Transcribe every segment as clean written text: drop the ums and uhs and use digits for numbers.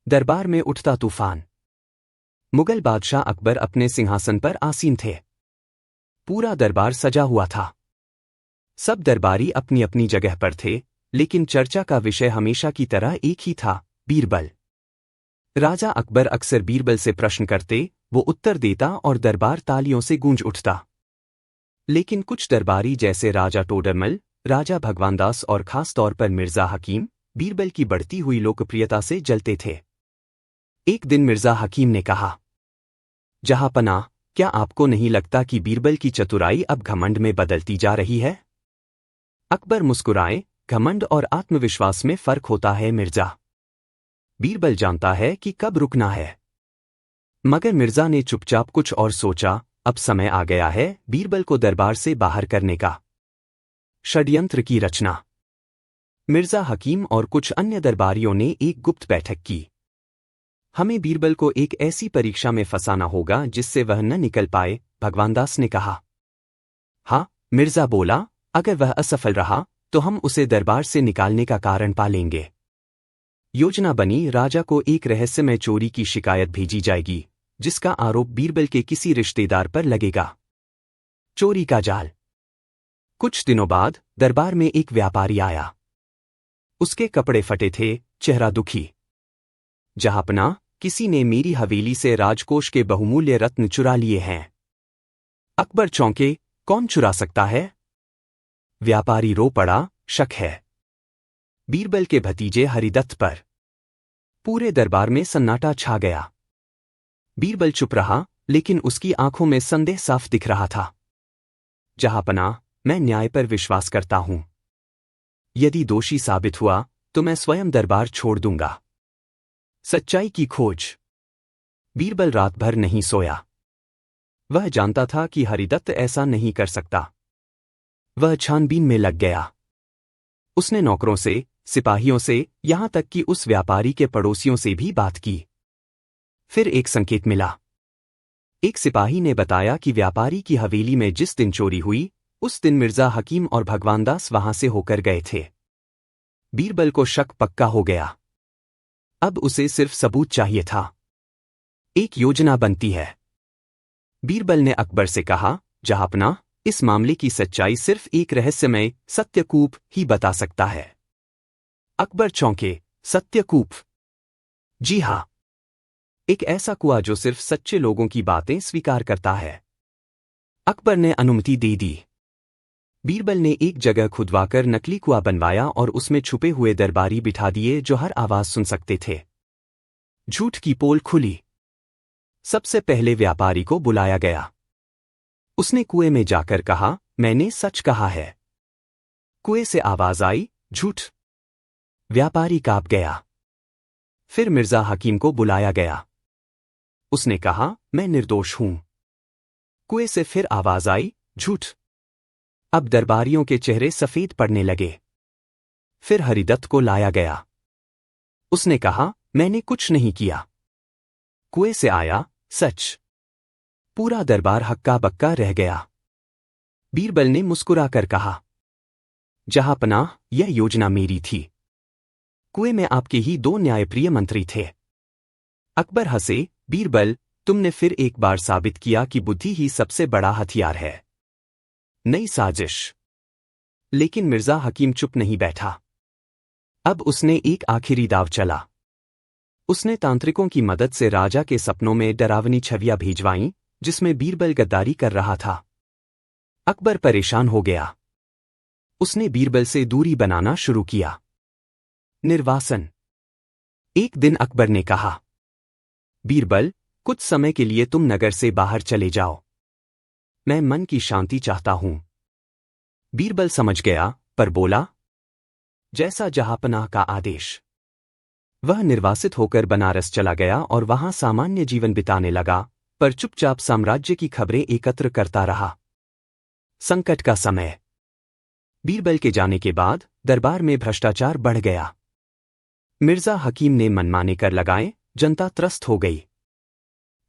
दरबार में उठता तूफान। मुगल बादशाह अकबर अपने सिंहासन पर आसीन थे। पूरा दरबार सजा हुआ था। सब दरबारी अपनी अपनी जगह पर थे, लेकिन चर्चा का विषय हमेशा की तरह एक ही था, बीरबल। राजा अकबर अक्सर बीरबल से प्रश्न करते, वो उत्तर देता और दरबार तालियों से गूंज उठता। लेकिन कुछ दरबारी जैसे राजा टोडरमल, राजा भगवानदास और खास तौर पर मिर्जा हकीम, बीरबल की बढ़ती हुई लोकप्रियता से जलते थे। एक दिन मिर्जा हकीम ने कहा, जहांपनाह, क्या आपको नहीं लगता कि बीरबल की चतुराई अब घमंड में बदलती जा रही है? अकबर मुस्कुराए, घमंड और आत्मविश्वास में फर्क होता है मिर्जा। बीरबल जानता है कि कब रुकना है। मगर मिर्जा ने चुपचाप कुछ और सोचा, अब समय आ गया है बीरबल को दरबार से बाहर करने का। षड्यंत्र की रचना। मिर्जा हकीम और कुछ अन्य दरबारियों ने एक गुप्त बैठक की। हमें बीरबल को एक ऐसी परीक्षा में फंसाना होगा जिससे वह न निकल पाए, भगवानदास ने कहा। हाँ, मिर्जा बोला, अगर वह असफल रहा तो हम उसे दरबार से निकालने का कारण पालेंगे। योजना बनी, राजा को एक रहस्यमय चोरी की शिकायत भेजी जाएगी, जिसका आरोप बीरबल के किसी रिश्तेदार पर लगेगा। चोरी का जाल। कुछ दिनों बाद दरबार में एक व्यापारी आया। उसके कपड़े फटे थे, चेहरा दुखी। जहांपनाह, किसी ने मेरी हवेली से राजकोष के बहुमूल्य रत्न चुरा लिए हैं। अकबर चौंके, कौन चुरा सकता है? व्यापारी रो पड़ा, शक है बीरबल के भतीजे हरिदत्त पर। पूरे दरबार में सन्नाटा छा गया। बीरबल चुप रहा, लेकिन उसकी आंखों में संदेह साफ दिख रहा था। जहांपनाह, मैं न्याय पर विश्वास करता हूं। यदि दोषी साबित हुआ तो मैं स्वयं दरबार छोड़ दूंगा। सच्चाई की खोज। बीरबल रात भर नहीं सोया। वह जानता था कि हरिदत्त ऐसा नहीं कर सकता। वह छानबीन में लग गया। उसने नौकरों से, सिपाहियों से, यहां तक कि उस व्यापारी के पड़ोसियों से भी बात की। फिर एक संकेत मिला। एक सिपाही ने बताया कि व्यापारी की हवेली में जिस दिन चोरी हुई, उस दिन मिर्जा हकीम और भगवानदास वहां से होकर गए थे। बीरबल को शक पक्का हो गया। अब उसे सिर्फ सबूत चाहिए था। एक योजना बनती है। बीरबल ने अकबर से कहा, जहांपनाह, इस मामले की सच्चाई सिर्फ एक रहस्यमय सत्यकूप ही बता सकता है। अकबर चौंके, सत्यकूप? जी हां, एक ऐसा कुआं जो सिर्फ सच्चे लोगों की बातें स्वीकार करता है। अकबर ने अनुमति दे दी। बीरबल ने एक जगह खुदवाकर नकली कुआं बनवाया और उसमें छुपे हुए दरबारी बिठा दिए जो हर आवाज सुन सकते थे। झूठ की पोल खुली। सबसे पहले व्यापारी को बुलाया गया। उसने कुएं में जाकर कहा, मैंने सच कहा है। कुएं से आवाज आई, झूठ। व्यापारी कांप गया। फिर मिर्जा हकीम को बुलाया गया। उसने कहा, मैं निर्दोष हूं। कुएं से फिर आवाज आई, झूठ। अब दरबारियों के चेहरे सफेद पड़ने लगे। फिर हरिदत्त को लाया गया। उसने कहा, मैंने कुछ नहीं किया। कुएं से आया, सच। पूरा दरबार हक्का बक्का रह गया। बीरबल ने मुस्कुराकर कहा, जहांपनाह, यह योजना मेरी थी। कुएं में आपके ही दो न्यायप्रिय मंत्री थे। अकबर हंसे, बीरबल, तुमने फिर एक बार साबित किया कि बुद्धि ही सबसे बड़ा हथियार है। नई साजिश। लेकिन मिर्जा हकीम चुप नहीं बैठा। अब उसने एक आखिरी दाव चला। उसने तांत्रिकों की मदद से राजा के सपनों में डरावनी छवियां भिजवाईं, जिसमें बीरबल गद्दारी कर रहा था। अकबर परेशान हो गया। उसने बीरबल से दूरी बनाना शुरू किया। निर्वासन। एक दिन अकबर ने कहा, बीरबल, कुछ समय के लिए तुम नगर से बाहर चले जाओ। मैं मन की शांति चाहता हूं। बीरबल समझ गया, पर बोला, जैसा जहांपनाह का आदेश। वह निर्वासित होकर बनारस चला गया और वहां सामान्य जीवन बिताने लगा, पर चुपचाप साम्राज्य की खबरें एकत्र करता रहा। संकट का समय। बीरबल के जाने के बाद दरबार में भ्रष्टाचार बढ़ गया। मिर्जा हकीम ने मनमाने कर लगाए, जनता त्रस्त हो गई।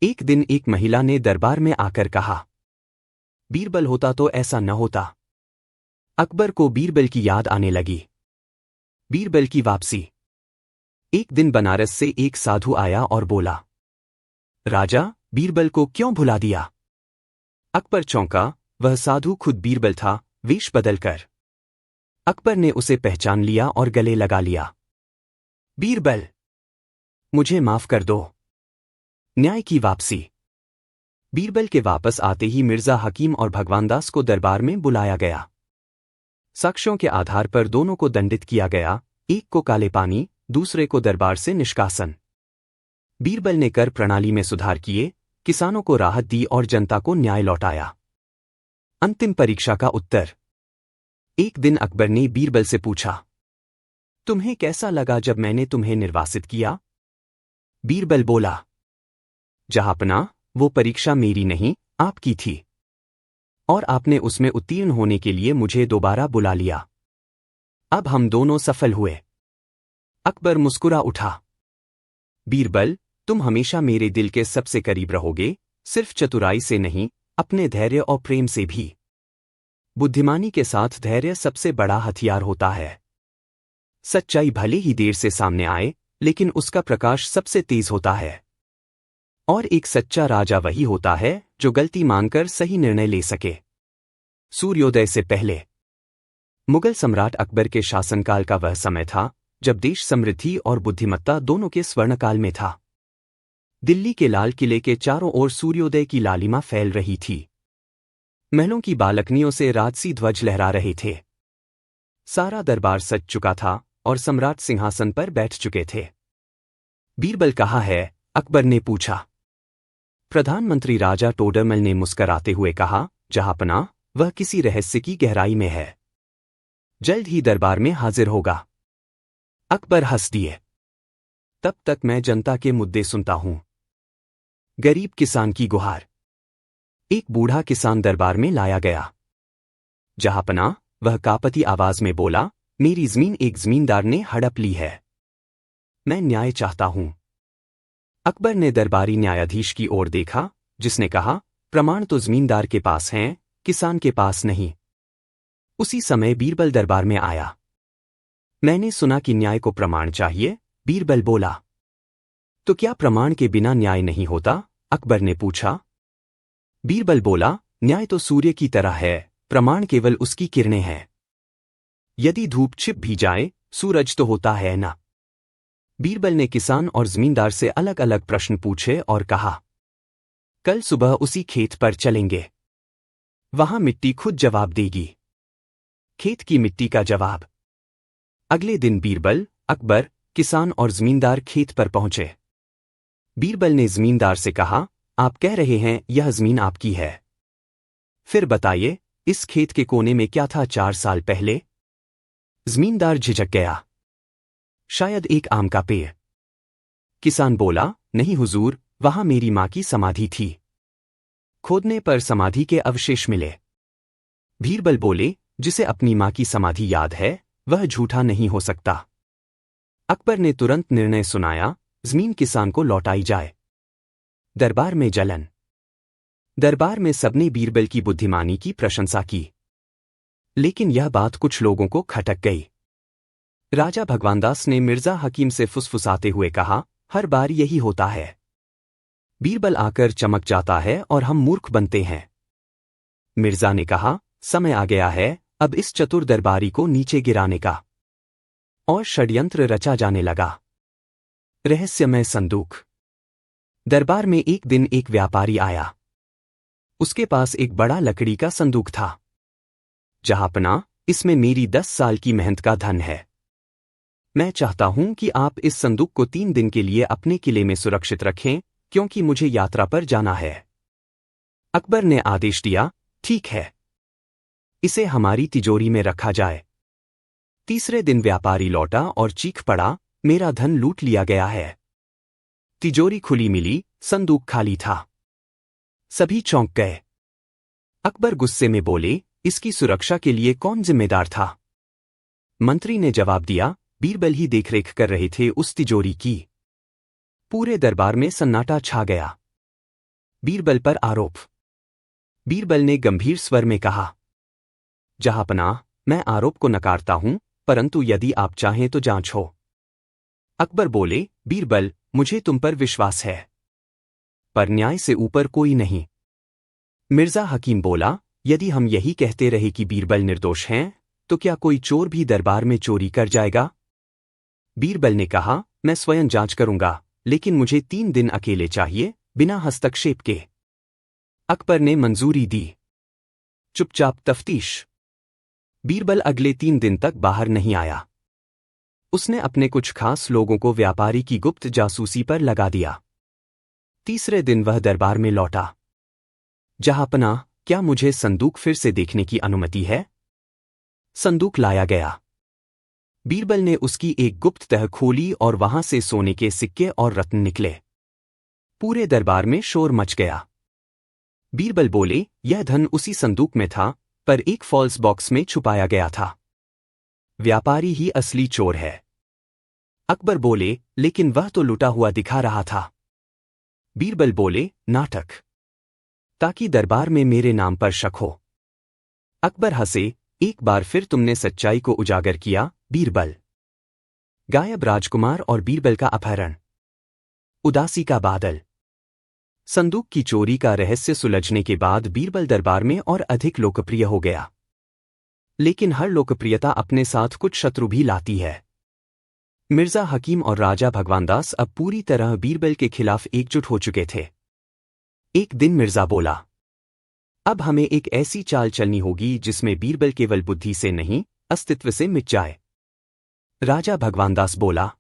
एक दिन एक महिला ने दरबार में आकर कहा, बीरबल होता तो ऐसा न होता। अकबर को बीरबल की याद आने लगी। बीरबल की वापसी। एक दिन बनारस से एक साधु आया और बोला, राजा, बीरबल को क्यों भुला दिया? अकबर चौंका। वह साधु खुद बीरबल था, वेश बदलकर। अकबर ने उसे पहचान लिया और गले लगा लिया। बीरबल, मुझे माफ कर दो। न्याय की वापसी। बीरबल के वापस आते ही मिर्जा हकीम और भगवानदास को दरबार में बुलाया गया। साक्ष्यों के आधार पर दोनों को दंडित किया गया, एक को काले पानी, दूसरे को दरबार से निष्कासन। बीरबल ने कर प्रणाली में सुधार किए, किसानों को राहत दी और जनता को न्याय लौटाया। अंतिम परीक्षा का उत्तर। एक दिन अकबर ने बीरबल से पूछा, तुम्हें कैसा लगा जब मैंने तुम्हें निर्वासित किया? बीरबल बोला, जहांपनाह, वो परीक्षा मेरी नहीं, आपकी थी, और आपने उसमें उत्तीर्ण होने के लिए मुझे दोबारा बुला लिया। अब हम दोनों सफल हुए। अकबर मुस्कुरा उठा। बीरबल, तुम हमेशा मेरे दिल के सबसे करीब रहोगे, सिर्फ चतुराई से नहीं, अपने धैर्य और प्रेम से भी। बुद्धिमानी के साथ धैर्य सबसे बड़ा हथियार होता है। सच्चाई भले ही देर से सामने आए, लेकिन उसका प्रकाश सबसे तेज होता है। और एक सच्चा राजा वही होता है जो गलती मानकर सही निर्णय ले सके। सूर्योदय से पहले। मुगल सम्राट अकबर के शासनकाल का वह समय था जब देश समृद्धि और बुद्धिमत्ता दोनों के स्वर्णकाल में था। दिल्ली के लाल किले के चारों ओर सूर्योदय की लालिमा फैल रही थी। महलों की बालकनियों से राजसी ध्वज लहरा रहे थे। सारा दरबार सज चुका था और सम्राट सिंहासन पर बैठ चुके थे। बीरबल कहाँ है? अकबर ने पूछा। प्रधानमंत्री राजा टोडरमल ने मुस्कराते हुए कहा, जहांपनाह, वह किसी रहस्य की गहराई में है। जल्द ही दरबार में हाजिर होगा। अकबर हंस दिए। तब तक मैं जनता के मुद्दे सुनता हूं। गरीब किसान की गुहार। एक बूढ़ा किसान दरबार में लाया गया। जहांपनाह, वह कांपती आवाज में बोला, मेरी जमीन एक जमींदार ने हड़प ली है। मैं न्याय चाहता हूं। अकबर ने दरबारी न्यायाधीश की ओर देखा, जिसने कहा, प्रमाण तो जमींदार के पास हैं, किसान के पास नहीं। उसी समय बीरबल दरबार में आया। मैंने सुना कि न्याय को प्रमाण चाहिए, बीरबल बोला। तो क्या प्रमाण के बिना न्याय नहीं होता? अकबर ने पूछा। बीरबल बोला, न्याय तो सूर्य की तरह है, प्रमाण केवल उसकी किरणें हैं। यदि धूप छिप भी जाए, सूरज तो होता है ना। बीरबल ने किसान और जमींदार से अलग अलग प्रश्न पूछे और कहा, कल सुबह उसी खेत पर चलेंगे। वहां मिट्टी खुद जवाब देगी। खेत की मिट्टी का जवाब। अगले दिन बीरबल, अकबर, किसान और जमींदार खेत पर पहुंचे। बीरबल ने जमींदार से कहा, आप कह रहे हैं यह जमीन आपकी है। फिर बताइए, इस खेत के कोने में क्या था 4 साल पहले? जमींदार झिझक गया। शायद एक आम का पेड़। किसान बोला, नहीं हुजूर, वहां मेरी मां की समाधि थी। खोदने पर समाधि के अवशेष मिले। बीरबल बोले, जिसे अपनी मां की समाधि याद है, वह झूठा नहीं हो सकता। अकबर ने तुरंत निर्णय सुनाया, जमीन किसान को लौटाई जाए। दरबार में जलन। दरबार में सबने बीरबल की बुद्धिमानी की प्रशंसा की। लेकिन यह बात कुछ लोगों को खटक गई। राजा भगवानदास ने मिर्जा हकीम से फुसफुसाते हुए कहा, हर बार यही होता है। बीरबल आकर चमक जाता है और हम मूर्ख बनते हैं। मिर्जा ने कहा, समय आ गया है अब इस चतुर दरबारी को नीचे गिराने का। और षड्यंत्र रचा जाने लगा। रहस्यमय संदूक। दरबार में एक दिन एक व्यापारी आया। उसके पास एक बड़ा लकड़ी का संदूक था। जहांपनाह, इसमें मेरी 10 साल की मेहनत का धन है। मैं चाहता हूं कि आप इस संदूक को 3 दिन के लिए अपने किले में सुरक्षित रखें, क्योंकि मुझे यात्रा पर जाना है। अकबर ने आदेश दिया, ठीक है। इसे हमारी तिजोरी में रखा जाए। तीसरे दिन व्यापारी लौटा और चीख पड़ा, मेरा धन लूट लिया गया है। तिजोरी खुली मिली, संदूक खाली था। सभी चौंक गए। अकबर गुस्से में बोले, इसकी सुरक्षा के लिए कौन जिम्मेदार था? मंत्री ने जवाब दिया, बीरबल ही देखरेख कर रहे थे उस तिजोरी की। पूरे दरबार में सन्नाटा छा गया। बीरबल पर आरोप। बीरबल ने गंभीर स्वर में कहा, जहांपनाह, मैं आरोप को नकारता हूं, परंतु यदि आप चाहें तो जांच हो। अकबर बोले, बीरबल, मुझे तुम पर विश्वास है, पर न्याय से ऊपर कोई नहीं। मिर्जा हकीम बोला, यदि हम यही कहते रहे कि बीरबल निर्दोष हैं, तो क्या कोई चोर भी दरबार में चोरी कर जाएगा? बीरबल ने कहा, मैं स्वयं जांच करूंगा, लेकिन मुझे 3 दिन अकेले चाहिए, बिना हस्तक्षेप के। अकबर ने मंजूरी दी। चुपचाप तफ्तीश। बीरबल अगले 3 दिन तक बाहर नहीं आया। उसने अपने कुछ खास लोगों को व्यापारी की गुप्त जासूसी पर लगा दिया। तीसरे दिन वह दरबार में लौटा। जहांपनाह, क्या मुझे संदूक फिर से देखने की अनुमति है? संदूक लाया गया। बीरबल ने उसकी एक गुप्त तह खोली और वहां से सोने के सिक्के और रत्न निकले। पूरे दरबार में शोर मच गया। बीरबल बोले, यह धन उसी संदूक में था, पर एक फॉल्स बॉक्स में छुपाया गया था। व्यापारी ही असली चोर है। अकबर बोले, लेकिन वह तो लुटा हुआ दिखा रहा था। बीरबल बोले, नाटक, ताकि दरबार में मेरे नाम पर शक हो। अकबर हंसे, एक बार फिर तुमने सच्चाई को उजागर किया, बीरबल। गायब राजकुमार और बीरबल का अपहरण। उदासी का बादल। संदूक की चोरी का रहस्य सुलझने के बाद बीरबल दरबार में और अधिक लोकप्रिय हो गया। लेकिन हर लोकप्रियता अपने साथ कुछ शत्रु भी लाती है। मिर्जा हकीम और राजा भगवानदास अब पूरी तरह बीरबल के खिलाफ एकजुट हो चुके थे। एक दिन मिर्जा बोला, अब हमें एक ऐसी चाल चलनी होगी जिसमें बीरबल केवल बुद्धि से नहीं, अस्तित्व से मिट जाए। राजा भगवानदास बोला,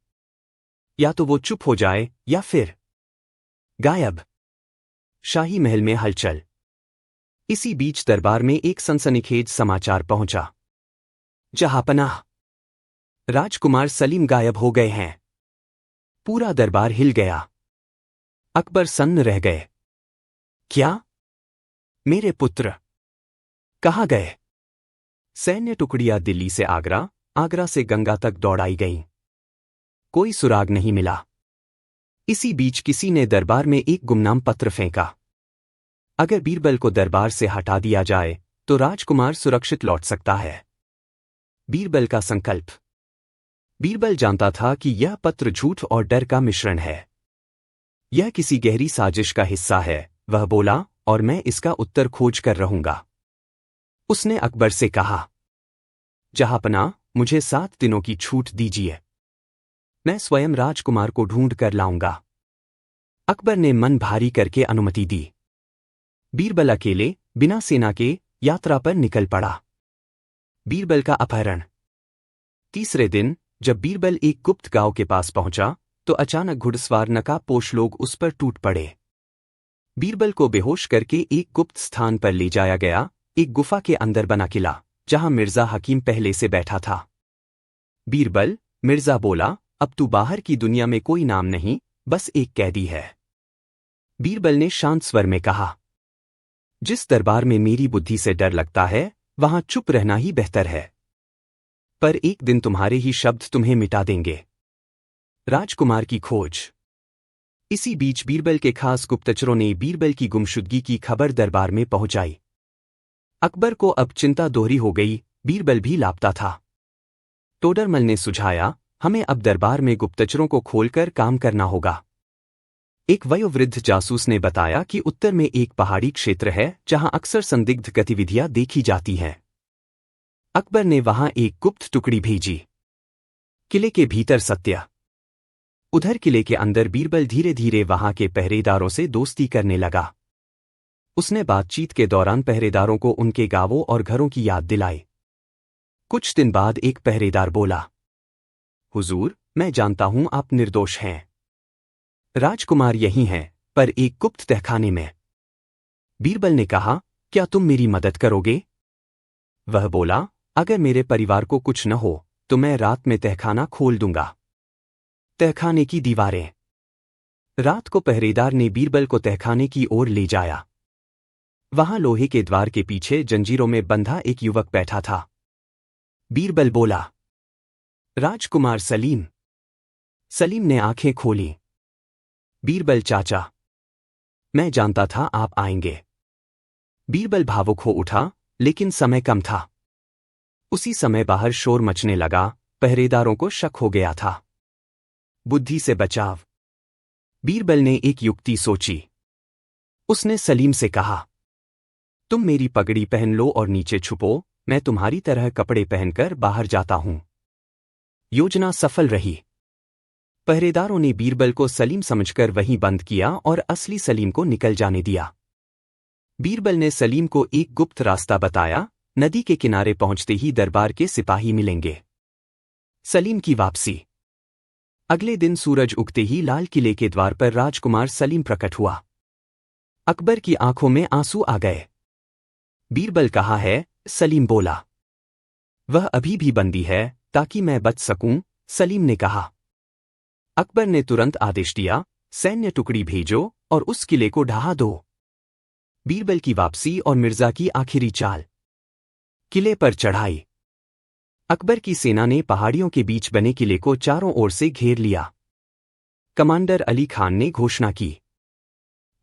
या तो वो चुप हो जाए या फिर गायब। शाही महल में हलचल। इसी बीच दरबार में एक सनसनीखेज समाचार पहुंचा। जहांपनाह, राजकुमार सलीम गायब हो गए हैं। पूरा दरबार हिल गया। अकबर सन्न रह गए। क्या? मेरे पुत्र कहाँ गए? सैन्य टुकड़ियां दिल्ली से आगरा, आगरा से गंगा तक दौड़ाई गईं। कोई सुराग नहीं मिला। इसी बीच किसी ने दरबार में एक गुमनाम पत्र फेंका। अगर बीरबल को दरबार से हटा दिया जाए तो राजकुमार सुरक्षित लौट सकता है। बीरबल का संकल्प। बीरबल जानता था कि यह पत्र झूठ और डर का मिश्रण है। यह किसी गहरी साजिश का हिस्सा है। वह बोला, और मैं इसका उत्तर खोज कर रहूंगा। उसने अकबर से कहा, जहांपनाह, मुझे 7 दिनों की छूट दीजिए। मैं स्वयं राजकुमार को ढूंढ कर लाऊंगा। अकबर ने मन भारी करके अनुमति दी। बीरबल अकेले, बिना सेना के, यात्रा पर निकल पड़ा। बीरबल का अपहरण। तीसरे दिन, जब बीरबल एक गुप्त गांव के पास पहुंचा, तो अचानक घुड़सवार नकाबपोश लोग उस पर टूट पड़े। बीरबल को बेहोश करके एक गुप्त स्थान पर ले जाया गया, एक गुफा के अंदर बना किला, जहां मिर्जा हकीम पहले से बैठा था। बीरबल, मिर्जा बोला, अब तू बाहर की दुनिया में कोई नाम नहीं, बस एक कैदी है। बीरबल ने शांत स्वर में कहा, जिस दरबार में मेरी बुद्धि से डर लगता है, वहां चुप रहना ही बेहतर है। पर एक दिन तुम्हारे ही शब्द तुम्हें मिटा देंगे। राजकुमार की खोज। इसी बीच बीरबल के खास गुप्तचरों ने बीरबल की गुमशुदगी की खबर दरबार में पहुंचाई। अकबर को अब चिंता दोहरी हो गई, बीरबल भी लापता था। टोडरमल ने सुझाया, हमें अब दरबार में गुप्तचरों को खोलकर काम करना होगा। एक वयोवृद्ध जासूस ने बताया कि उत्तर में एक पहाड़ी क्षेत्र है जहां अक्सर संदिग्ध गतिविधियां देखी जाती हैं। अकबर ने वहां एक गुप्त टुकड़ी भेजी। किले के भीतर सत्य। उधर किले के अंदर बीरबल धीरे धीरे वहां के पहरेदारों से दोस्ती करने लगा। उसने बातचीत के दौरान पहरेदारों को उनके गांवों और घरों की याद दिलाई। कुछ दिन बाद एक पहरेदार बोला, हुजूर, मैं जानता हूं आप निर्दोष हैं। राजकुमार यही हैं, पर एक गुप्त तहखाने में। बीरबल ने कहा, क्या तुम मेरी मदद करोगे? वह बोला, अगर मेरे परिवार को कुछ न हो तो मैं रात में तहखाना खोल दूंगा। तहखाने की दीवारें। रात को पहरेदार ने बीरबल को तहखाने की ओर ले जाया। वहां लोहे के द्वार के पीछे जंजीरों में बंधा एक युवक बैठा था। बीरबल बोला, राजकुमार सलीम। सलीम ने आंखें खोली। बीरबल चाचा, मैं जानता था आप आएंगे। बीरबल भावुक हो उठा, लेकिन समय कम था। उसी समय बाहर शोर मचने लगा, पहरेदारों को शक हो गया था। बुद्धि से बचाव। बीरबल ने एक युक्ति सोची। उसने सलीम से कहा, तुम मेरी पगड़ी पहन लो और नीचे छुपो, मैं तुम्हारी तरह कपड़े पहनकर बाहर जाता हूं। योजना सफल रही। पहरेदारों ने बीरबल को सलीम समझकर वहीं बंद किया और असली सलीम को निकल जाने दिया। बीरबल ने सलीम को एक गुप्त रास्ता बताया, नदी के किनारे पहुंचते ही दरबार के सिपाही मिलेंगे। सलीम की वापसी। अगले दिन सूरज उगते ही लाल किले के द्वार पर राजकुमार सलीम प्रकट हुआ। अकबर की आंखों में आंसू आ गए। बीरबल कहाँ है? सलीम बोला। वह अभी भी बंदी है, ताकि मैं बच सकूं, सलीम ने कहा। अकबर ने तुरंत आदेश दिया, सैन्य टुकड़ी भेजो और उस किले को ढहा दो। बीरबल की वापसी और मिर्जा की आखिरी चाल। किले पर चढ़ाई। अकबर की सेना ने पहाड़ियों के बीच बने किले को चारों ओर से घेर लिया। कमांडर अली खान ने घोषणा की,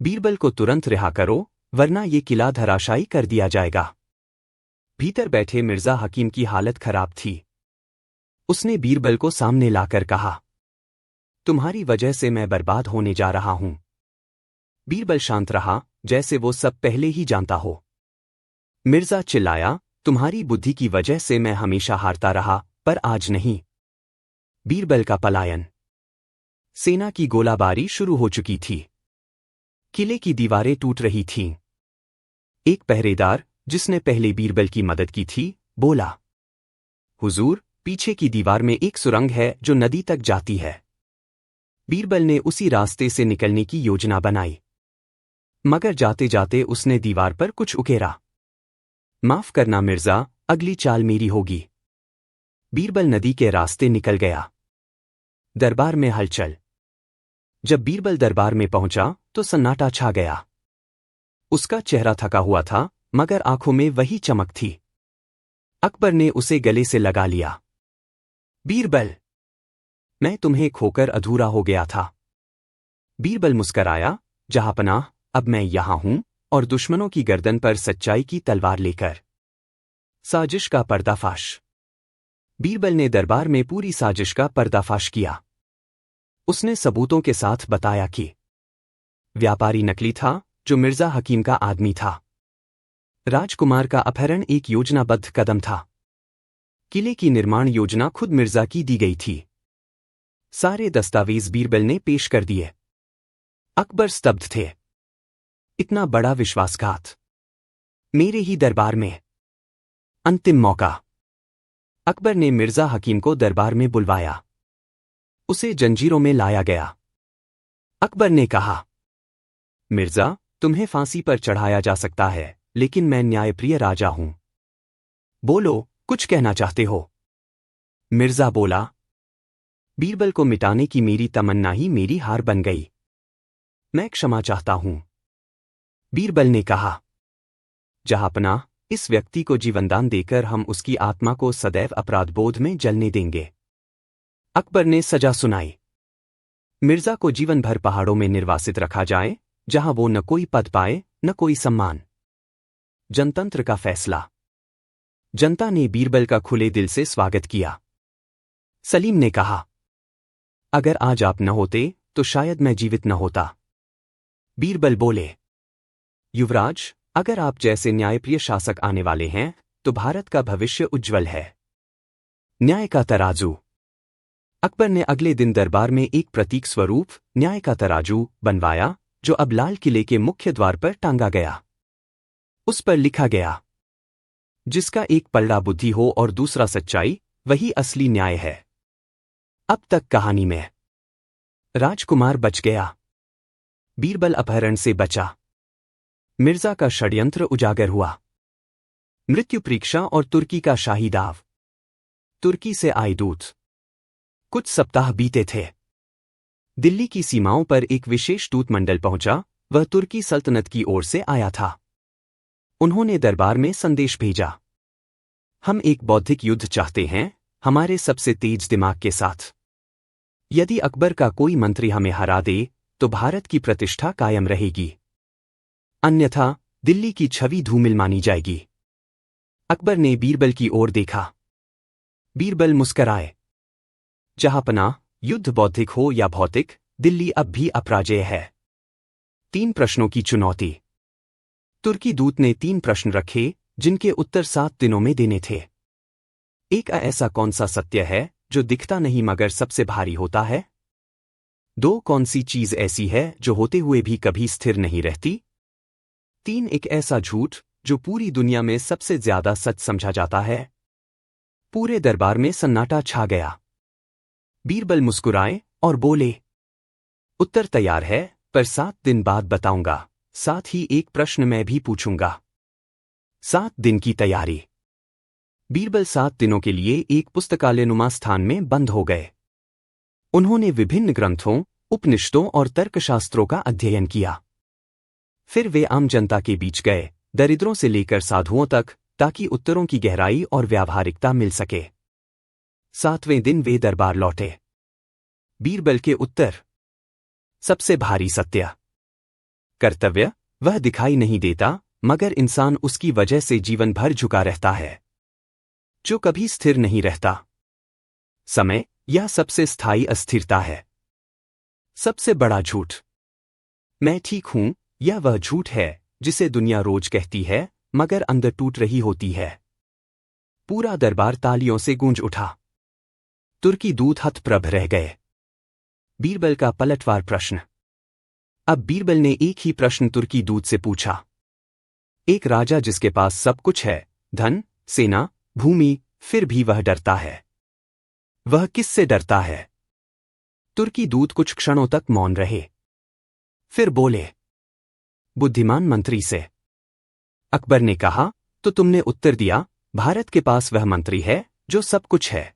बीरबल को तुरंत रिहा करो, वरना ये किला धराशायी कर दिया जाएगा। भीतर बैठे मिर्जा हकीम की हालत खराब थी। उसने बीरबल को सामने लाकर कहा, तुम्हारी वजह से मैं बर्बाद होने जा रहा हूं। बीरबल शांत रहा, जैसे वो सब पहले ही जानता हो। मिर्जा चिल्लाया, तुम्हारी बुद्धि की वजह से मैं हमेशा हारता रहा, पर आज नहीं। बीरबल का पलायन। सेना की गोलाबारी शुरू हो चुकी थी। किले की दीवारें टूट रही थीं। एक पहरेदार, जिसने पहले बीरबल की मदद की थी, बोला, हुजूर, पीछे की दीवार में एक सुरंग है जो नदी तक जाती है। बीरबल ने उसी रास्ते से निकलने की योजना बनाई। मगर जाते जाते उसने दीवार पर कुछ उकेरा। माफ करना मिर्जा, अगली चाल मेरी होगी। बीरबल नदी के रास्ते निकल गया। दरबार में हलचल। जब बीरबल दरबार में पहुंचा तो सन्नाटा छा गया। उसका चेहरा थका हुआ था, मगर आंखों में वही चमक थी। अकबर ने उसे गले से लगा लिया। बीरबल, मैं तुम्हें खोकर अधूरा हो गया था। बीरबल मुस्कराया, जहांपनाह, अब मैं यहां हूं, और दुश्मनों की गर्दन पर सच्चाई की तलवार लेकर। साजिश का पर्दाफाश। बीरबल ने दरबार में पूरी साजिश का पर्दाफाश किया। उसने सबूतों के साथ बताया कि व्यापारी नकली था, जो मिर्जा हकीम का आदमी था। राजकुमार का अपहरण एक योजनाबद्ध कदम था। किले की निर्माण योजना खुद मिर्जा की दी गई थी। सारे दस्तावेज बीरबल ने पेश कर दिए। अकबर स्तब्ध थे। इतना बड़ा विश्वासघात मेरे ही दरबार में। अंतिम मौका। अकबर ने मिर्जा हकीम को दरबार में बुलवाया। उसे जंजीरों में लाया गया। अकबर ने कहा, मिर्जा, तुम्हें फांसी पर चढ़ाया जा सकता है, लेकिन मैं न्यायप्रिय राजा हूं। बोलो, कुछ कहना चाहते हो? मिर्जा बोला, बीरबल को मिटाने की मेरी तमन्ना ही मेरी हार बन गई। मैं क्षमा चाहता हूं। बीरबल ने कहा, जहांपनाह, इस व्यक्ति को जीवनदान देकर हम उसकी आत्मा को सदैव अपराधबोध में जलने देंगे। अकबर ने सजा सुनाई। मिर्जा को जीवन भर पहाड़ों में निर्वासित रखा जाए, जहां वो न कोई पद पाए, न कोई सम्मान। जनतंत्र का फैसला। जनता ने बीरबल का खुले दिल से स्वागत किया। सलीम ने कहा, अगर आज आप न होते तो शायद मैं जीवित न होता। बीरबल बोले, युवराज, अगर आप जैसे न्यायप्रिय शासक आने वाले हैं तो भारत का भविष्य उज्ज्वल है। न्याय का तराजू। अकबर ने अगले दिन दरबार में एक प्रतीक स्वरूप न्याय का तराजू बनवाया, जो अब लाल किले के मुख्य द्वार पर टांगा गया। उस पर लिखा गया, जिसका एक पलड़ा बुद्धि हो और दूसरा सच्चाई, वही असली न्याय है। अब तक कहानी में राजकुमार बच गया। बीरबल अपहरण से बचा। मिर्जा का षड्यंत्र उजागर हुआ। मृत्यु परीक्षा और तुर्की का शाही दाव। तुर्की से आए दूत। कुछ सप्ताह बीते थे। दिल्ली की सीमाओं पर एक विशेष दूत मंडल पहुंचा। वह तुर्की सल्तनत की ओर से आया था। उन्होंने दरबार में संदेश भेजा, हम एक बौद्धिक युद्ध चाहते हैं, हमारे सबसे तेज दिमाग के साथ। यदि अकबर का कोई मंत्री हमें हरा दे तो भारत की प्रतिष्ठा कायम रहेगी, अन्यथा दिल्ली की छवि धूमिल मानी जाएगी। अकबर ने बीरबल की ओर देखा। बीरबल मुस्कराए। जहांपनाह, युद्ध बौद्धिक हो या भौतिक, दिल्ली अब भी अपराजेय है। 3 प्रश्नों की चुनौती। तुर्की दूत ने 3 प्रश्न रखे जिनके उत्तर 7 दिनों में देने थे। एक, ऐसा कौन सा सत्य है जो दिखता नहीं मगर सबसे भारी होता है? 2, कौन सी चीज ऐसी है जो होते हुए भी कभी स्थिर नहीं रहती? 3, एक ऐसा झूठ जो पूरी दुनिया में सबसे ज्यादा सच समझा जाता है। पूरे दरबार में सन्नाटा छा गया। बीरबल मुस्कुराए और बोले, उत्तर तैयार है, पर 7 दिन बाद बताऊंगा। साथ ही एक प्रश्न मैं भी पूछूंगा। 7 दिन की तैयारी। बीरबल 7 दिनों के लिए एक पुस्तकालयनुमा स्थान में बंद हो गए। उन्होंने विभिन्न ग्रंथों, उपनिषदों और तर्कशास्त्रों का अध्ययन किया। फिर वे आम जनता के बीच गए, दरिद्रों से लेकर साधुओं तक, ताकि उत्तरों की गहराई और व्यावहारिकता मिल सके। 7वें दिन वे दरबार लौटे। बीरबल के उत्तर। सबसे भारी सत्य। कर्तव्य, वह दिखाई नहीं देता, मगर इंसान उसकी वजह से जीवन भर झुका रहता है, जो कभी स्थिर नहीं रहता। समय, यह सबसे स्थायी अस्थिरता है। सबसे बड़ा झूठ। मैं ठीक हूं, यह वह झूठ है जिसे दुनिया रोज कहती है, मगर अंदर टूट रही होती है। पूरा दरबार तालियों से गूंज उठा। तुर्की दूत हतप्रभ रह गए। बीरबल का पलटवार प्रश्न। अब बीरबल ने एक ही प्रश्न तुर्की दूत से पूछा। एक राजा जिसके पास सब कुछ है, धन, सेना, भूमि, फिर भी वह डरता है। वह किससे डरता है? तुर्की दूत कुछ क्षणों तक मौन रहे। फिर बोले, बुद्धिमान मंत्री से। अकबर ने कहा, तो तुमने उत्तर दिया, भारत के पास वह मंत्री है जो सब कुछ है।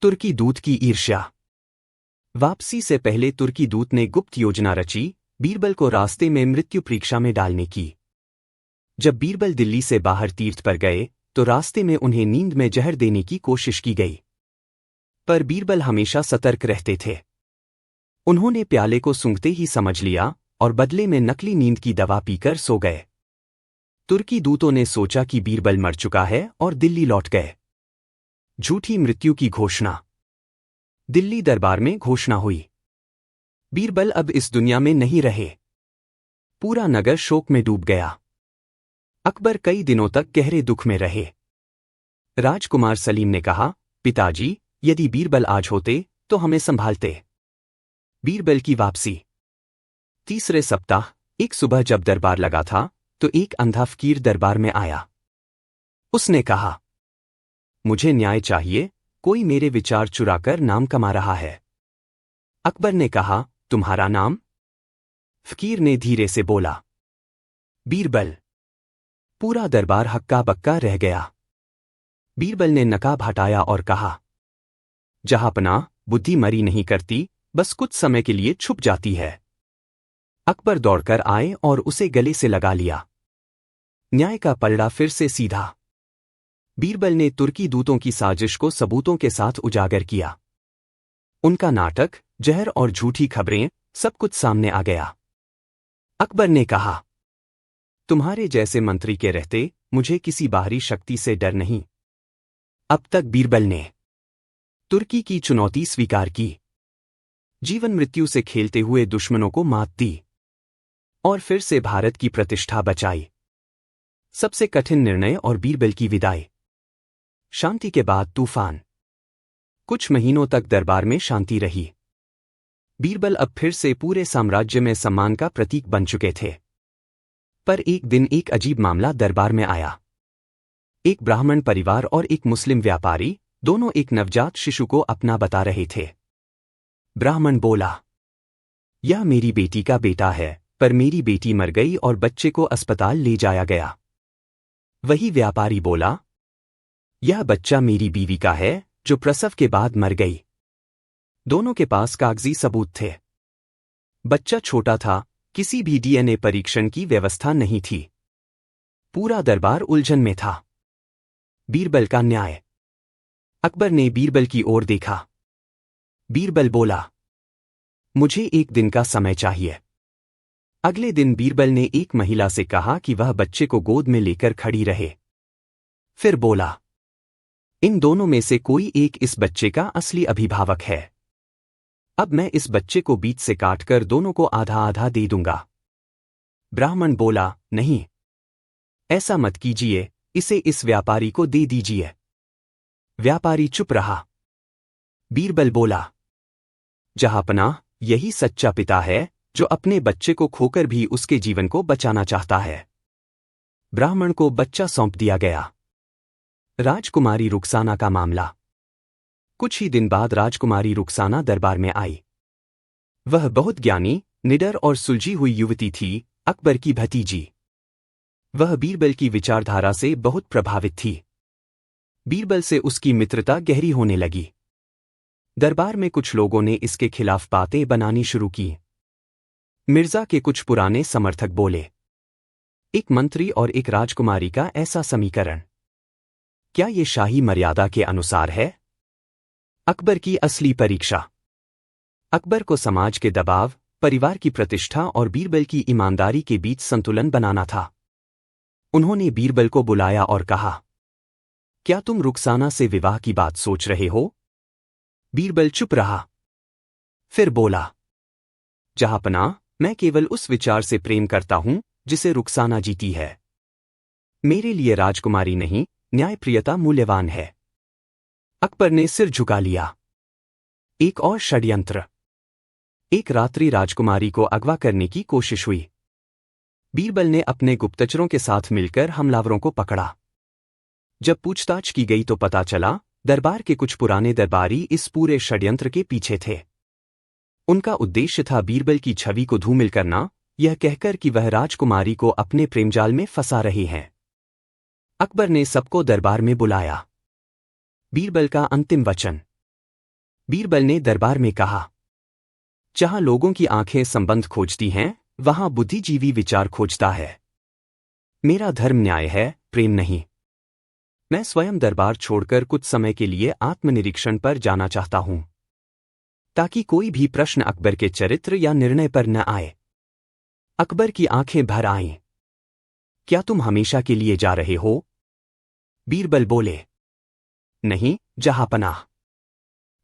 तुर्की दूत की ईर्ष्या। वापसी से पहले तुर्की दूत ने गुप्त योजना रची, बीरबल को रास्ते में मृत्यु परीक्षा में डालने की। जब बीरबल दिल्ली से बाहर तीर्थ पर गए, तो रास्ते में उन्हें नींद में जहर देने की कोशिश की गई। पर बीरबल हमेशा सतर्क रहते थे। उन्होंने प्याले को सूंघते ही समझ लिया और बदले में नकली नींद की दवा पीकर सो गए। तुर्की दूतों ने सोचा कि बीरबल मर चुका है और दिल्ली लौट गए। झूठी मृत्यु की घोषणा। दिल्ली दरबार में घोषणा हुई, बीरबल अब इस दुनिया में नहीं रहे। पूरा नगर शोक में डूब गया। अकबर कई दिनों तक गहरे दुख में रहे। राजकुमार सलीम ने कहा, पिताजी, यदि बीरबल आज होते तो हमें संभालते। बीरबल की वापसी। तीसरे सप्ताह, एक सुबह जब दरबार लगा था, तो एक अंधा फकीर दरबार में आया। उसने कहा, मुझे न्याय चाहिए, कोई मेरे विचार चुराकर नाम कमा रहा है। अकबर ने कहा, तुम्हारा नाम? फकीर ने धीरे से बोला, बीरबल। पूरा दरबार हक्का बक्का रह गया। बीरबल ने नकाब हटाया और कहा, जहांपनाह, बुद्धि मरी नहीं करती, बस कुछ समय के लिए छुप जाती है। अकबर दौड़कर आए और उसे गले से लगा लिया। न्याय का पलड़ा फिर से सीधा। बीरबल ने तुर्की दूतों की साजिश को सबूतों के साथ उजागर किया। उनका नाटक, जहर और झूठी खबरें, सब कुछ सामने आ गया। अकबर ने कहा, तुम्हारे जैसे मंत्री के रहते मुझे किसी बाहरी शक्ति से डर नहीं। अब तक बीरबल ने तुर्की की चुनौती स्वीकार की, जीवन मृत्यु से खेलते हुए दुश्मनों को मात दी और फिर से भारत की प्रतिष्ठा बचाई। सबसे कठिन निर्णय और बीरबल की विदाई। शांति के बाद तूफान। कुछ महीनों तक दरबार में शांति रही। बीरबल अब फिर से पूरे साम्राज्य में सम्मान का प्रतीक बन चुके थे। पर एक दिन एक अजीब मामला दरबार में आया। एक ब्राह्मण परिवार और एक मुस्लिम व्यापारी, दोनों एक नवजात शिशु को अपना बता रहे थे। ब्राह्मण बोला, यह मेरी बेटी का बेटा है, पर मेरी बेटी मर गई और बच्चे को अस्पताल ले जाया गया। वही व्यापारी बोला, यह बच्चा मेरी बीवी का है, जो प्रसव के बाद मर गई। दोनों के पास कागजी सबूत थे। बच्चा छोटा था, किसी भी डीएनए परीक्षण की व्यवस्था नहीं थी। पूरा दरबार उलझन में था। बीरबल का न्याय। अकबर ने बीरबल की ओर देखा। बीरबल बोला, मुझे एक दिन का समय चाहिए। अगले दिन बीरबल ने एक महिला से कहा कि वह बच्चे को गोद में लेकर खड़ी रहे। फिर बोला, इन दोनों में से कोई एक इस बच्चे का असली अभिभावक है। अब मैं इस बच्चे को बीच से काटकर दोनों को आधा आधा दे दूंगा। ब्राह्मण बोला, नहीं, ऐसा मत कीजिए, इसे इस व्यापारी को दे दीजिए। व्यापारी चुप रहा। बीरबल बोला, जहांपनाह, यही सच्चा पिता है जो अपने बच्चे को खोकर भी उसके जीवन को बचाना चाहता है। ब्राह्मण को बच्चा सौंप दिया गया। राजकुमारी रुखसाना का मामला। कुछ ही दिन बाद राजकुमारी रुखसाना दरबार में आई। वह बहुत ज्ञानी, निडर और सुलझी हुई युवती थी, अकबर की भतीजी। वह बीरबल की विचारधारा से बहुत प्रभावित थी। बीरबल से उसकी मित्रता गहरी होने लगी। दरबार में कुछ लोगों ने इसके खिलाफ बातें बनानी शुरू की। मिर्जा के कुछ पुराने समर्थक बोले, एक मंत्री और एक राजकुमारी का ऐसा समीकरण, क्या ये शाही मर्यादा के अनुसार है? अकबर की असली परीक्षा। अकबर को समाज के दबाव, परिवार की प्रतिष्ठा और बीरबल की ईमानदारी के बीच संतुलन बनाना था। उन्होंने बीरबल को बुलाया और कहा, क्या तुम रुखसाना से विवाह की बात सोच रहे हो? बीरबल चुप रहा। फिर बोला, जहांपनाह, मैं केवल उस विचार से प्रेम करता हूं जिसे रुखसाना जीती है। मेरे लिए राजकुमारी नहीं, न्यायप्रियता मूल्यवान है। अकबर ने सिर झुका लिया। एक और षड्यंत्र। एक रात्रि राजकुमारी को अगवा करने की कोशिश हुई। बीरबल ने अपने गुप्तचरों के साथ मिलकर हमलावरों को पकड़ा। जब पूछताछ की गई तो पता चला, दरबार के कुछ पुराने दरबारी इस पूरे षड्यंत्र के पीछे थे। उनका उद्देश्य था बीरबल की छवि को धूमिल करना, यह कहकर कि वह राजकुमारी को अपने प्रेमजाल में फंसा रहे हैं। अकबर ने सबको दरबार में बुलाया। बीरबल का अंतिम वचन। बीरबल ने दरबार में कहा, जहां लोगों की आंखें संबंध खोजती हैं, वहां बुद्धिजीवी विचार खोजता है। मेरा धर्म न्याय है, प्रेम नहीं। मैं स्वयं दरबार छोड़कर कुछ समय के लिए आत्मनिरीक्षण पर जाना चाहता हूं, ताकि कोई भी प्रश्न अकबर के चरित्र या निर्णय पर न आए। अकबर की आंखें भर आईं। क्या तुम हमेशा के लिए जा रहे हो? बीरबल बोले, नहीं, जहांपनाह।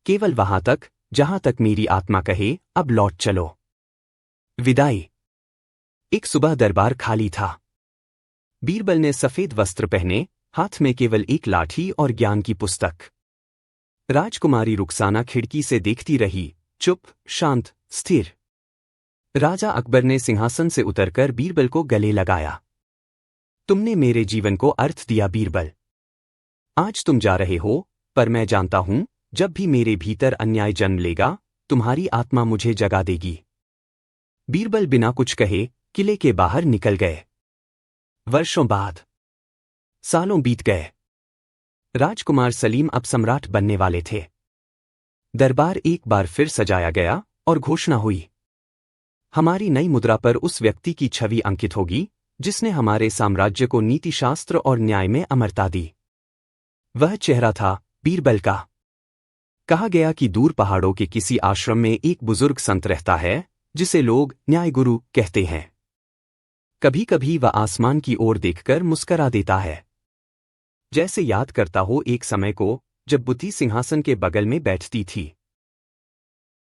केवल वहां तक जहां तक मेरी आत्मा कहे, अब लौट चलो। विदाई। एक सुबह दरबार खाली था। बीरबल ने सफेद वस्त्र पहने, हाथ में केवल एक लाठी और ज्ञान की पुस्तक। राजकुमारी रुखसाना खिड़की से देखती रही, चुप, शांत, स्थिर। राजा अकबर ने सिंहासन से उतरकर बीरबल को गले लगाया। तुमने मेरे जीवन को अर्थ दिया बीरबल। आज तुम जा रहे हो, पर मैं जानता हूं, जब भी मेरे भीतर अन्याय जन्म लेगा, तुम्हारी आत्मा मुझे जगा देगी। बीरबल बिना कुछ कहे किले के बाहर निकल गए। वर्षों बाद, सालों बीत गए। राजकुमार सलीम अब सम्राट बनने वाले थे। दरबार एक बार फिर सजाया गया और घोषणा हुई, हमारी नई मुद्रा पर उस व्यक्ति की छवि अंकित होगी जिसने हमारे साम्राज्य को नीतिशास्त्र और न्याय में अमरता दी। वह चेहरा था बीरबल का। कहा गया कि दूर पहाड़ों के किसी आश्रम में एक बुजुर्ग संत रहता है, जिसे लोग न्याय गुरु कहते हैं। कभी कभी वह आसमान की ओर देखकर मुस्करा देता है, जैसे याद करता हो एक समय को जब बुद्धि सिंहासन के बगल में बैठती थी।